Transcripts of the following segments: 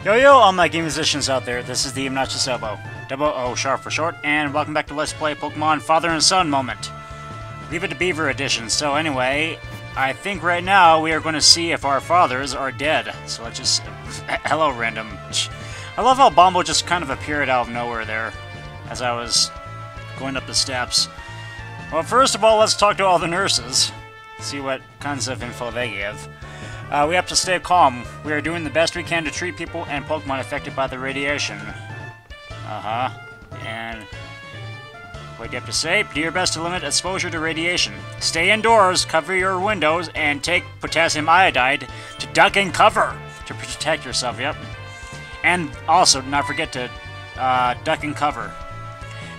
Yo, all my game musicians out there, this is the obnoxiousoboe, double O sharp for short, and welcome back to Let's Play Pokemon Father and Son Moment. Leave it to Beaver Edition. So anyway, I think right now we are going to see if our fathers are dead. So let's just... Hello, random. I love how Bombo just kind of appeared out of nowhere there, as I was going up the steps. Well, first of all, let's talk to all the nurses, see what kinds of info they give. We have to stay calm. We are doing the best we can to treat people and Pokemon affected by the radiation. And what do you have to say? Do your best to limit exposure to radiation. Stay indoors, cover your windows, and take potassium iodide to duck and cover to protect yourself, yep. And also, do not forget to duck and cover.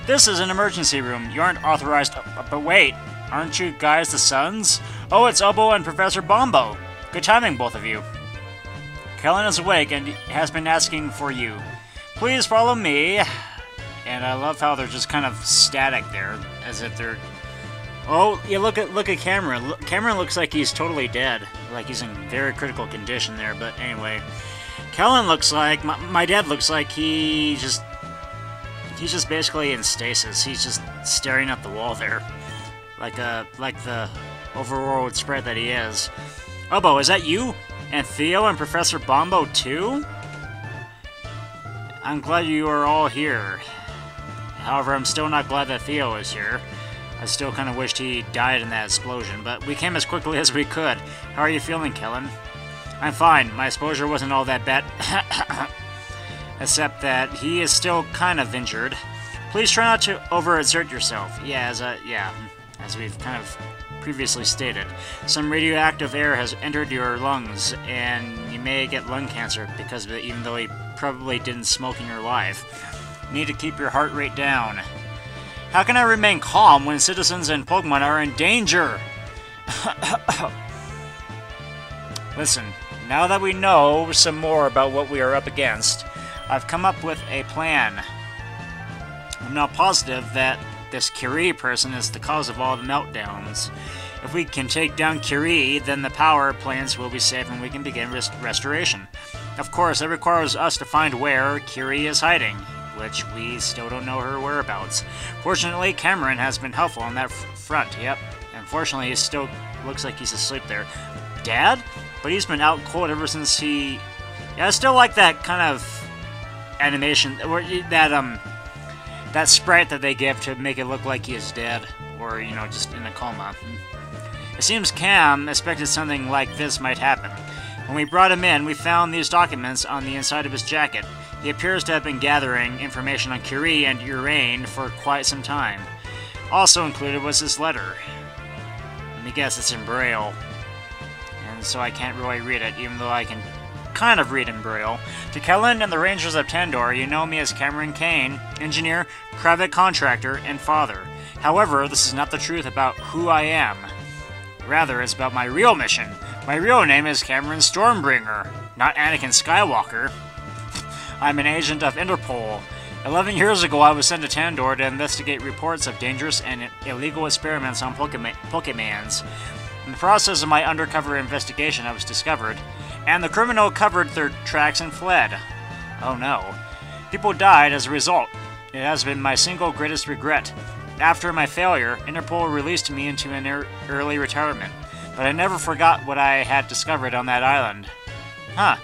This is an emergency room. You aren't authorized, but wait, aren't you guys the sons? Oh, it's Oboe and Professor Bombo. Good timing, both of you. Kellen is awake and has been asking for you. Please follow me. And I love how they're just kind of static there, as if they're... Oh, yeah, look at Cameron. Cameron looks like he's totally dead. Like he's in very critical condition there, but anyway. Kellen looks like... My dad looks like he's just basically in stasis. He's just staring at the wall there. Like the overworld spread that he is. Oboe, is that you? And Theo and Professor Bombo too? I'm glad you are all here. However, I'm still not glad that Theo is here. I still kind of wished he died in that explosion, but we came as quickly as we could. How are you feeling, Kellen? I'm fine. My exposure wasn't all that bad. Except that he is still kind of injured. Please try not to overexert yourself. Yeah, as we've kind of previously stated. Some radioactive air has entered your lungs, and you may get lung cancer because of it, even though you probably didn't smoke in your life. You need to keep your heart rate down. How can I remain calm when citizens and Pokemon are in danger? Listen, now that we know some more about what we are up against, I've come up with a plan. I'm now positive that this Curie person is the cause of all the meltdowns. If we can take down Curie, then the power plants will be safe and we can begin restoration. Of course, that requires us to find where Curie is hiding, which we still don't know her whereabouts. Fortunately, Cameron has been helpful on that front, yep. Unfortunately, he still looks like he's asleep there. Dad? But he's been out cold ever since he... Yeah, I still like that kind of animation, or that sprite that they give to make it look like he is dead, or, you know, just in a coma. It seems Cam expected something like this might happen. When we brought him in, we found these documents on the inside of his jacket. He appears to have been gathering information on Curie and Uranium for quite some time. Also included was this letter. Let me guess, it's in Braille. And so I can't really read it, even though I can kind of read in Braille. To Kellen and the Rangers of Tandor, you know me as Cameron Kane, engineer, private contractor, and father. However, this is not the truth about who I am. Rather, it's about my real mission. My real name is Cameron Stormbringer, not Anakin Skywalker. I'm an agent of Interpol. 11 years ago, I was sent to Tandor to investigate reports of dangerous and illegal experiments on Pokemons. In the process of my undercover investigation, I was discovered, and the criminal covered their tracks and fled. Oh no. People died as a result. It has been my single greatest regret. After my failure, Interpol released me into an early retirement, but I never forgot what I had discovered on that island. Huh.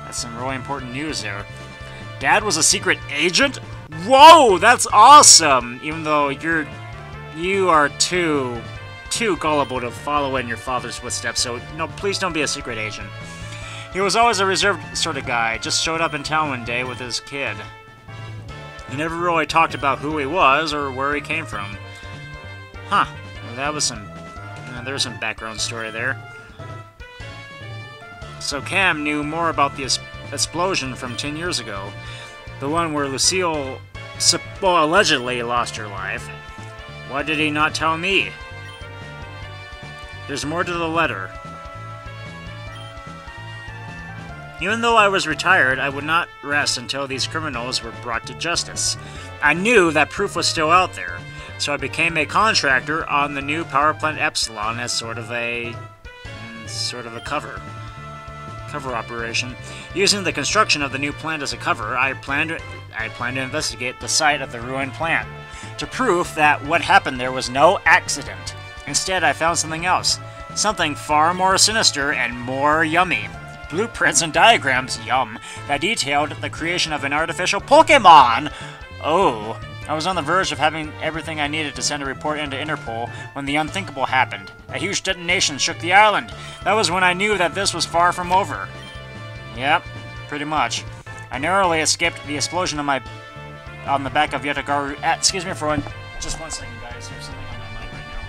That's some really important news there. Dad was a secret agent? Whoa, that's awesome! Even though you are too gullible to follow in your father's footsteps, so no, please don't be a secret agent. He was always a reserved sort of guy, just showed up in town one day with his kid. He never really talked about who he was or where he came from. Huh, well, that was some... there's some background story there. So Cam knew more about the explosion from 10 years ago. The one where Lucille allegedly lost her life. Why did he not tell me? There's more to the letter. Even though I was retired, I would not rest until these criminals were brought to justice. I knew that proof was still out there, so I became a contractor on the new power plant Epsilon as sort of a cover. cover operation. Using the construction of the new plant as a cover, I plan to investigate the site of the ruined plant, to prove that what happened there was no accident. Instead, I found something else. Something far more sinister and more yummy. Blueprints and diagrams, yum, that detailed the creation of an artificial Pokémon! Oh, I was on the verge of having everything I needed to send a report into Interpol when the unthinkable happened. A huge detonation shook the island. That was when I knew that this was far from over. Yep, pretty much. I narrowly escaped the explosion on the back of Yatagaru. Excuse me for just one second, guys. There's something on my mind right now.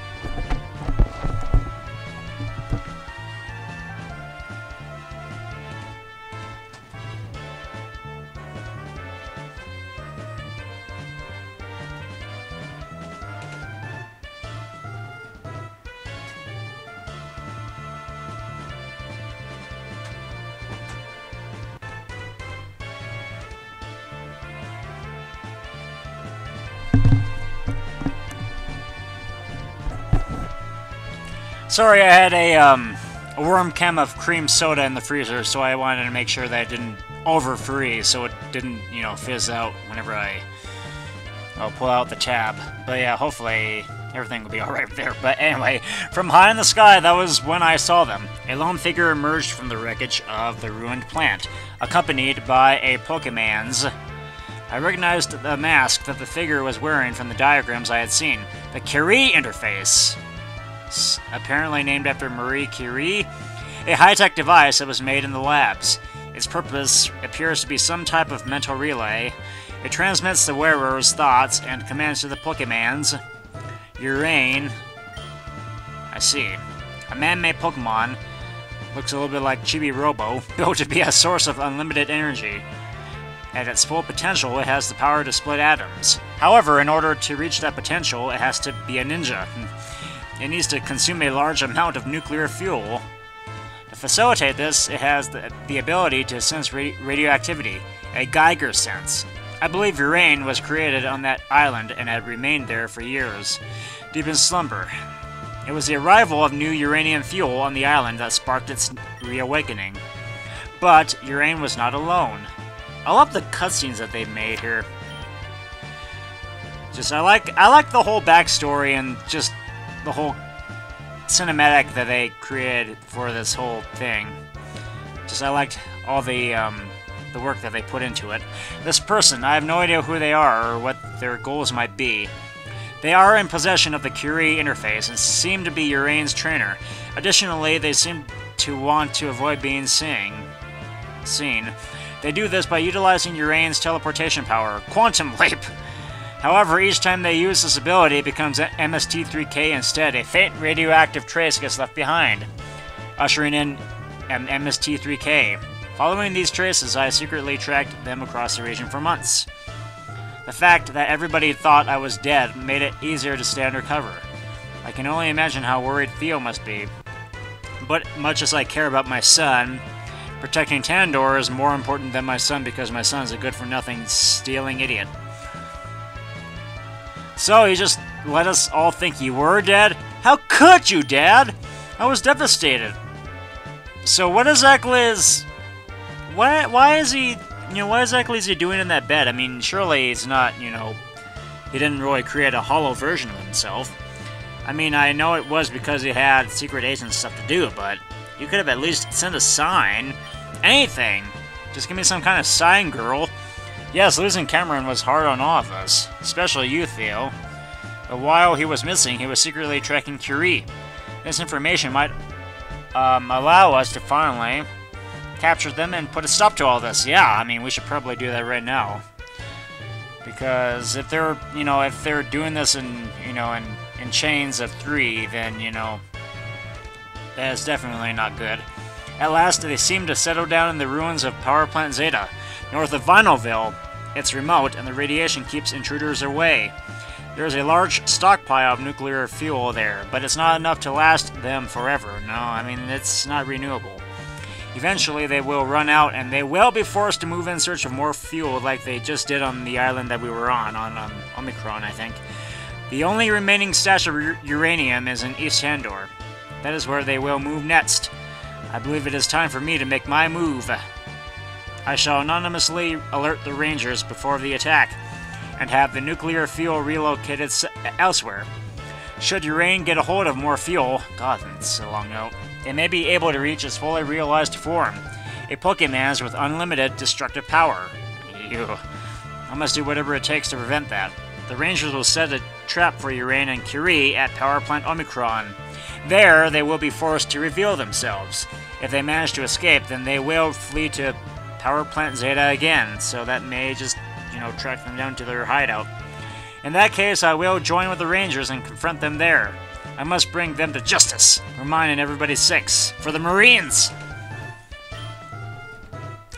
Sorry, I had a worm chem of cream soda in the freezer, so I wanted to make sure that it didn't over-freeze, so it didn't, you know, fizz out whenever I'll pull out the tab. But yeah, hopefully everything will be alright there. But anyway, from high in the sky, that was when I saw them. A lone figure emerged from the wreckage of the ruined plant, accompanied by a Pokemon's. I recognized the mask that the figure was wearing from the diagrams I had seen. The Curie interface. Apparently named after Marie Curie, a high-tech device that was made in the labs. Its purpose appears to be some type of mental relay. It transmits the wearer's thoughts and commands to the Pokémons. Uranium. I see. A man-made Pokemon. Looks a little bit like Chibi Robo, built to be a source of unlimited energy. At its full potential, it has the power to split atoms. However, in order to reach that potential, it has to be a ninja. It needs to consume a large amount of nuclear fuel. To facilitate this, it has the ability to sense radioactivity, a Geiger sense. I believe uranium was created on that island and had remained there for years, deep in slumber. It was the arrival of new uranium fuel on the island that sparked its reawakening. But uranium was not alone. I love the cutscenes that they made here. I like the whole backstory and just the whole cinematic that they created for this whole thing. I liked all the work that they put into it. This person, I have no idea who they are or what their goals might be. They are in possession of the Curie interface and seem to be Uranium's trainer. Additionally, they seem to want to avoid being seen. They do this by utilizing Uranium's teleportation power, Quantum Leap. However, each time they use this ability, it becomes MST3K instead. A faint radioactive trace gets left behind, ushering in MST3K. Following these traces, I secretly tracked them across the region for months. The fact that everybody thought I was dead made it easier to stay undercover. I can only imagine how worried Theo must be. But much as I care about my son, protecting Tandor is more important than my son because my son is a good-for-nothing stealing idiot. So you just let us all think you were dead? How could you, Dad? I was devastated. So what exactly is... Why is he... what exactly is he doing in that bed? I mean, surely he's not, he didn't really create a hollow version of himself. I mean, I know it was because he had secret agent stuff to do, but you could have at least sent a sign. Anything. Just give me some kind of sign, girl. Yes, losing Cameron was hard on all of us, especially you, Theo. But while he was missing, he was secretly tracking Curie. This information might allow us to finally capture them and put a stop to all this. Yeah, I mean, we should probably do that right now. Because if they're, if they're doing this in chains of 3, then, that is definitely not good. At last, they seem to settle down in the ruins of Power Plant Zeta, north of Vinylville. It's remote, and the radiation keeps intruders away. There is a large stockpile of nuclear fuel there, but it's not enough to last them forever. No, I mean, it's not renewable. Eventually, they will run out, and they will be forced to move in search of more fuel like they just did on the island that we were on Omicron, I think. The only remaining stash of uranium is in East Tandor. That is where they will move next. I believe it is time for me to make my move. I shall anonymously alert the Rangers before the attack, and have the nuclear fuel relocated elsewhere. Should Uranium get a hold of more fuel, God, that's a long note, it may be able to reach its fully realized form, a Pokémon with unlimited destructive power. Ew. I must do whatever it takes to prevent that. The Rangers will set a trap for Uranium and Curie at Power Plant Omicron. There, they will be forced to reveal themselves. If they manage to escape, then they will flee to Power Plant Zeta again, so that may just, track them down to their hideout. In that case, I will join with the Rangers and confront them there. I must bring them to justice, for mine and everybody's sakes, for the Marines!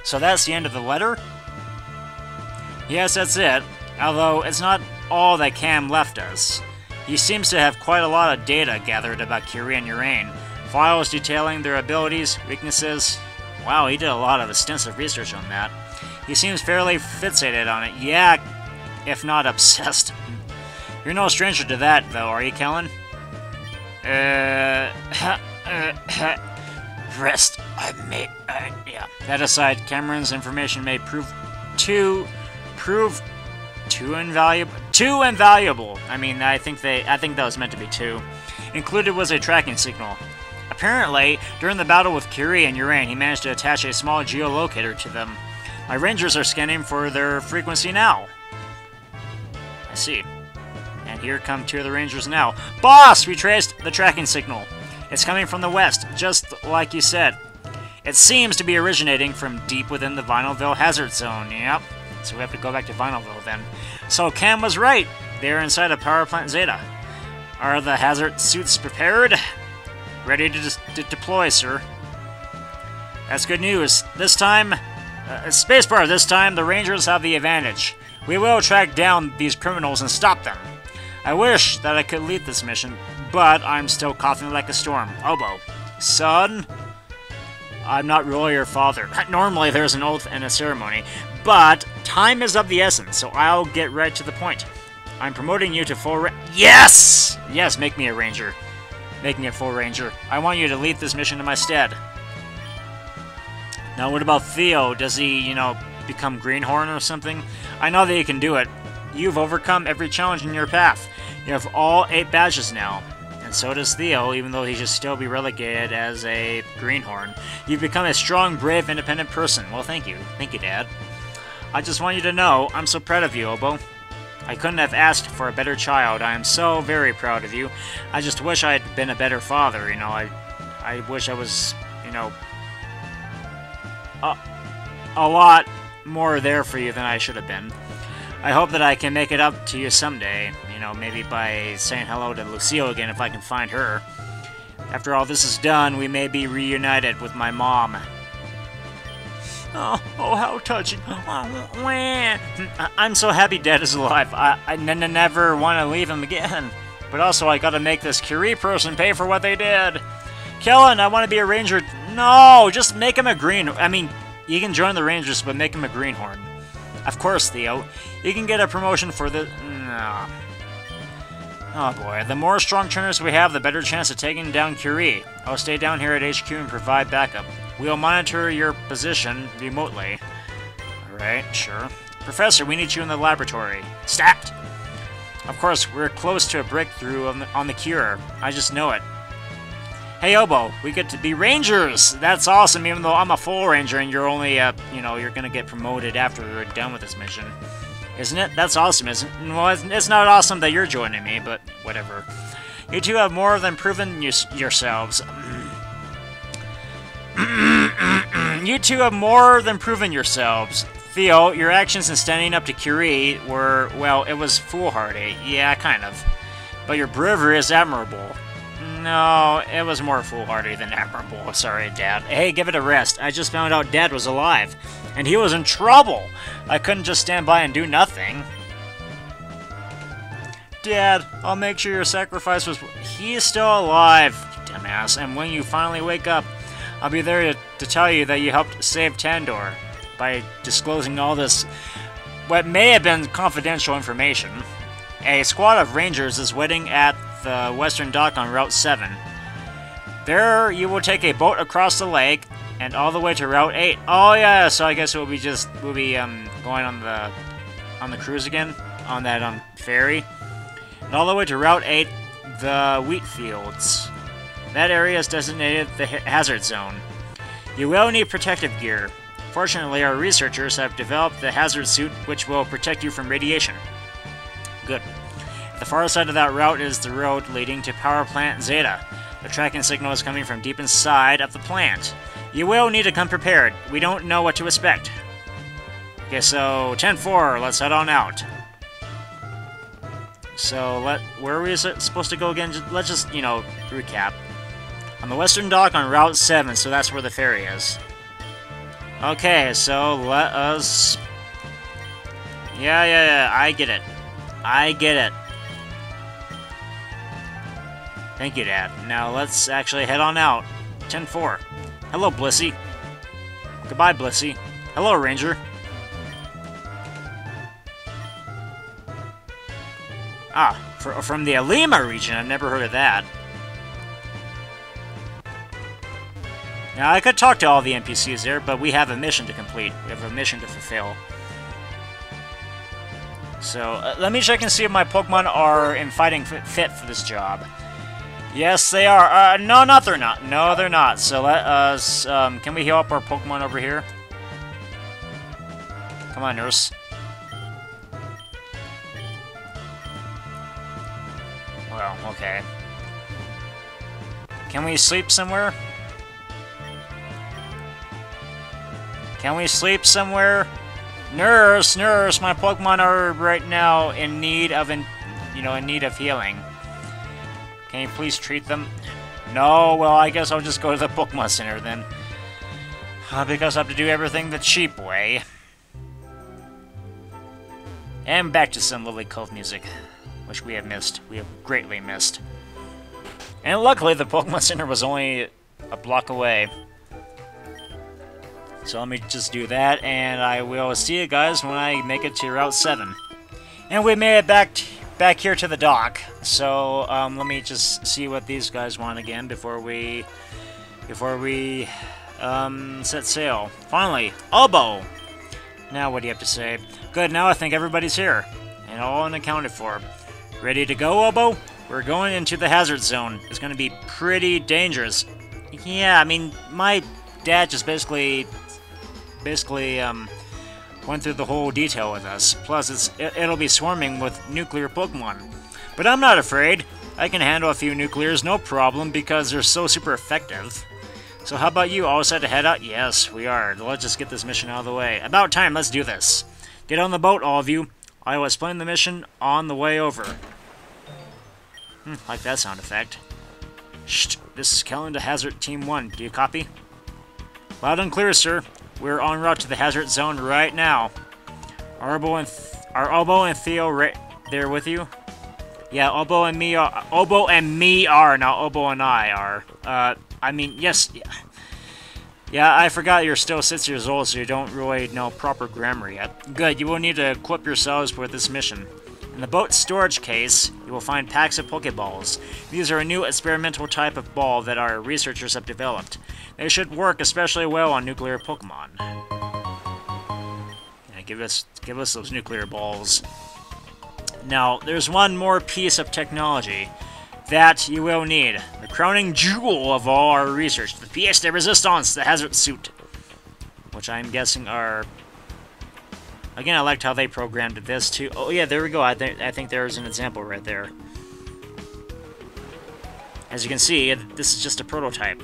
So that's the end of the letter? Yes, that's it, although it's not all that Cam left us. He seems to have quite a lot of data gathered about Curie and Urane, files detailing their abilities, weaknesses. Wow, he did a lot of extensive research on that. He seems fairly fixated on it. Yeah, if not obsessed. You're no stranger to that, though, are you, Kellen? Rest. Yeah. That aside, Cameron's information may prove too invaluable. I mean, I think that was meant to be two. Included was a tracking signal. Apparently, during the battle with Curie and Urane, he managed to attach a small geolocator to them. My Rangers are scanning for their frequency now. I see. And here come two of the Rangers now. Boss! We traced the tracking signal. It's coming from the west, just like you said. It seems to be originating from deep within the Vinylville hazard zone. Yep. So we have to go back to Vinylville then. So Cam was right. They're inside of Power Plant Zeta. Are the hazard suits prepared? Ready to deploy, sir. That's good news. This time, spacebar, this time the Rangers have the advantage. We will track down these criminals and stop them. I wish that I could lead this mission, but I'm still coughing like a storm. Oboe. Son? I'm not really your father. Normally there's an oath and a ceremony, but time is of the essence, so I'll get right to the point. I'm promoting you to full Yes! Yes, make me a ranger. Make me a full ranger. I want you to lead this mission in my stead. Now, what about Theo? Does he, become Greenhorn or something? I know that you can do it. You've overcome every challenge in your path. You have all 8 badges now. And so does Theo, even though he should still be relegated as a Greenhorn. You've become a strong, brave, independent person. Well, thank you. Thank you, Dad. I just want you to know, I'm so proud of you, Oboe. I couldn't have asked for a better child. I am so very proud of you. I just wish I had been a better father, I wish I was, a lot more there for you than I should have been. I hope that I can make it up to you someday, maybe by saying hello to Lucille again if I can find her. After all this is done, we may be reunited with my mom. Oh, how touching. I'm so happy Dad is alive. I never want to leave him again. But also, I gotta make this Curie person pay for what they did. Kellen, I want to be a ranger. No, just make him a green... I mean, you can join the Rangers, but make him a greenhorn. Of course, Theo. You can get a promotion for the... No. Oh boy, the more strong trainers we have, the better chance of taking down Curie. I'll stay down here at HQ and provide backup. We'll monitor your position remotely. Alright, sure. Professor, we need you in the laboratory. Stacked! Of course, we're close to a breakthrough on the cure. I just know it. Hey, Oboe, we get to be Rangers! That's awesome, even though I'm a full Ranger and you're only, you're gonna get promoted after we're done with this mission. Isn't it? That's awesome, isn't it? Well, it's not awesome that you're joining me, but whatever. You two have more than proven yourselves. You two have more than proven yourselves. Theo, your actions in standing up to Curie were, well, it was foolhardy. Yeah, kind of. But your bravery is admirable. No, it was more foolhardy than admirable. Sorry, Dad. Hey, give it a rest. I just found out Dad was alive. And he was in trouble. I couldn't just stand by and do nothing. Dad, I'll make sure your sacrifice was... He is still alive, dumbass. And when you finally wake up, I'll be there to tell you that you helped save Tandor by disclosing all this, what may have been confidential information. A squad of Rangers is waiting at the western dock on Route 7. There, you will take a boat across the lake and all the way to Route 8. Oh yeah, so I guess we'll be going on the cruise again, on that ferry, and all the way to Route 8, the wheat fields. That area is designated the hazard zone. You will need protective gear. Fortunately, our researchers have developed the hazard suit, which will protect you from radiation. Good. The far side of that route is the road leading to Power Plant Zeta. The tracking signal is coming from deep inside of the plant. You will need to come prepared. We don't know what to expect. Okay, so 10-4, let's head on out. So, where are we supposed to go again? Let's just, recap. On the western dock on Route 7, so that's where the ferry is. Okay, so let us... Yeah, I get it. I get it. Thank you, Dad. Now let's actually head on out. 10-4. Hello, Blissey. Goodbye, Blissey. Hello, Ranger. Ah, from the Alima region. I've never heard of that. Now, I could talk to all the NPCs there, but we have a mission to complete. We have a mission to fulfill. So, let me check and see if my Pokemon are in fighting fit for this job. Yes, they are. No, they're not. No, they're not. So let us... can we heal up our Pokemon over here? Come on, nurse. Well, okay. Can we sleep somewhere? Can we sleep somewhere? Nurse, my Pokemon are right now in need of, in need of healing. Can you please treat them? No, well, I guess I'll just go to the Pokemon Center then. Because I have to do everything the cheap way. And back to some Lily Cove music, which we have missed. We have greatly missed. And luckily, the Pokemon Center was only a block away. So let me just do that, and I will see you guys when I make it to Route 7. And we made it back here to the dock. So let me just see what these guys want again before we set sail. Finally, Oboe. Now what do you have to say? Good. Now I think everybody's here and all unaccounted for. Ready to go, Oboe? We're going into the hazard zone. It's going to be pretty dangerous. Yeah, I mean, my dad just basically went through the whole detail with us. Plus, it'll be swarming with nuclear Pokemon. But I'm not afraid. I can handle a few nuclears, no problem, because they're so super effective. So how about you, all set to head out? Yes, we are. Let's just get this mission out of the way. About time, let's do this. Get on the boat, all of you. I will explain the mission on the way over. Like that sound effect. Shh, this is Calendar Hazard Team 1. Do you copy? Loud and clear, sir. We're en route to the hazard zone right now. Are Oboe and Theo right there with you? Yeah, Oboe and me are. Now Oboe and I are. I mean, yes. Yeah, I forgot you're still 6 years old, so you don't really know proper grammar yet. Good, you will need to equip yourselves with this mission. In the boat's storage case, you will find packs of Pokeballs. These are a new experimental type of ball that our researchers have developed. They should work especially well on nuclear Pokemon. Yeah, give us those nuclear balls. Now, there's one more piece of technology that you will need. The crowning jewel of all our research, the pièce de résistance, the hazard suit. Which I'm guessing are... Again, I liked how they programmed this too. Oh yeah, there we go. I think there's an example right there. As you can see, this is just a prototype.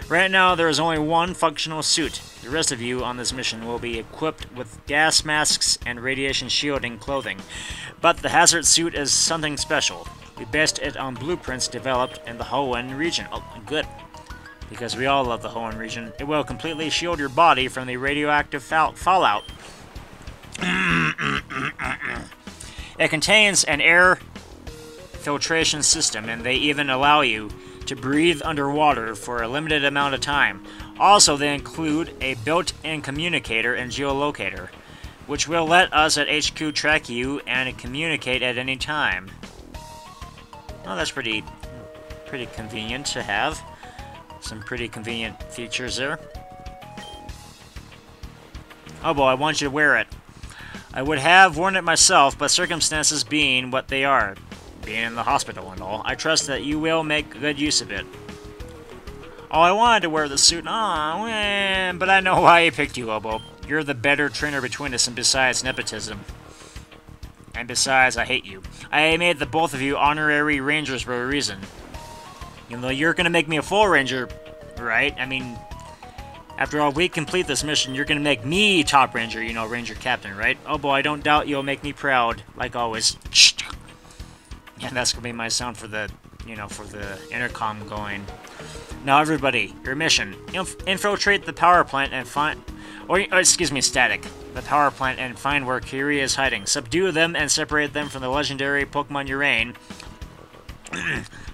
Right now, there is only one functional suit. The rest of you on this mission will be equipped with gas masks and radiation shielding clothing. But the hazard suit is something special. We based it on blueprints developed in the Hoenn region. Oh, good. Because we all love the Hoenn region. It will completely shield your body from the radioactive fallout. It contains an air filtration system, and they even allow you to breathe underwater for a limited amount of time. Also, they include a built-in communicator and geolocator, which will let us at HQ track you and communicate at any time. Well, that's pretty convenient to have. Some pretty convenient features there. Oh boy, I want you to wear it. I would have worn it myself, but circumstances being what they are, being in the hospital and all, I trust that you will make good use of it. Oh, I wanted to wear the suit, but I know why I picked you, Oboe. You're the better trainer between us, and besides, nepotism. And besides, I hate you. I made the both of you honorary rangers for a reason. You know, you're gonna make me a full ranger, right? I mean, after all, we complete this mission, you're gonna make me top ranger, you know, ranger captain, right? Oh boy, I don't doubt you'll make me proud, like always. And that's gonna be my sound for the, you know, for the intercom going. Now everybody, your mission. Infiltrate the power plant and find... Or excuse me, static. The power plant and find where Curie is hiding. Subdue them and separate them from the legendary Pokémon Uranium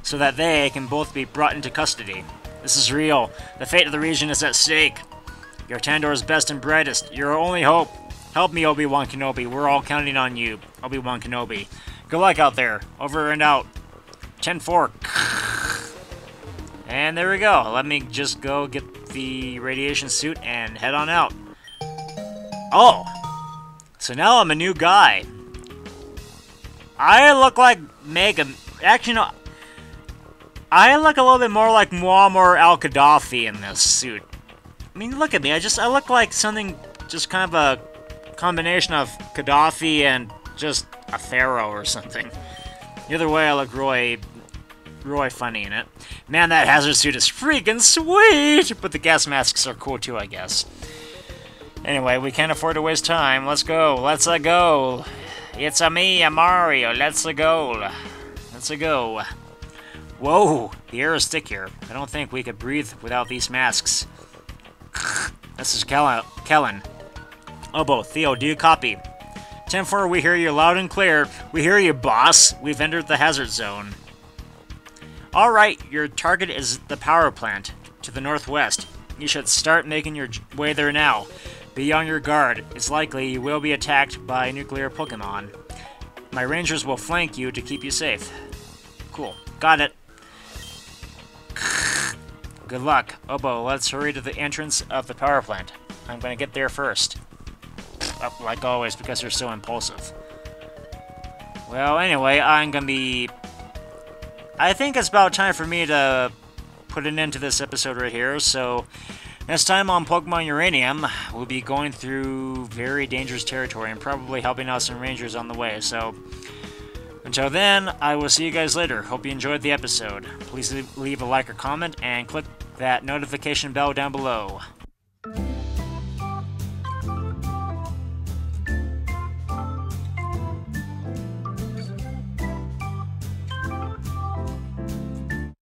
so that they can both be brought into custody. This is real. The fate of the region is at stake. You're Tandor's best and brightest. You're our only hope. Help me, Obi-Wan Kenobi. We're all counting on you, Obi-Wan Kenobi. Good luck out there. Over and out. 10-4. And there we go. Let me just go get the radiation suit and head on out. Oh! So now I'm a new guy. I look like Mega... Actually, no. I look a little bit more like Muammar al-Gaddafi in this suit. I mean, look at me. I look like something... Just kind of a combination of Gaddafi and just a pharaoh or something. Either way, I look really funny in it. Man, that hazard suit is freaking sweet! But the gas masks are cool too, I guess. Anyway, we can't afford to waste time. Let's go. Let's go. It's a me, a Mario. Let's go. Let's go. Whoa, the air is thick here. I don't think we could breathe without these masks. This is Kellen. Oboe, Theo, do you copy? 10-4, we hear you loud and clear. We hear you, boss. We've entered the hazard zone. Alright, your target is the power plant to the northwest. You should start making your way there now. Be on your guard. It's likely you will be attacked by nuclear Pokémon. My rangers will flank you to keep you safe. Cool. Got it. Good luck. Oboe, let's hurry to the entrance of the power plant. I'm gonna get there first. Like always, because they're so impulsive. Well, anyway, I'm gonna be... I think it's about time for me to put an end to this episode right here, so... Next time on Pokemon Uranium, we'll be going through very dangerous territory and probably helping out some rangers on the way, so... Until then, I will see you guys later. Hope you enjoyed the episode. Please leave a like or comment, and click that notification bell down below.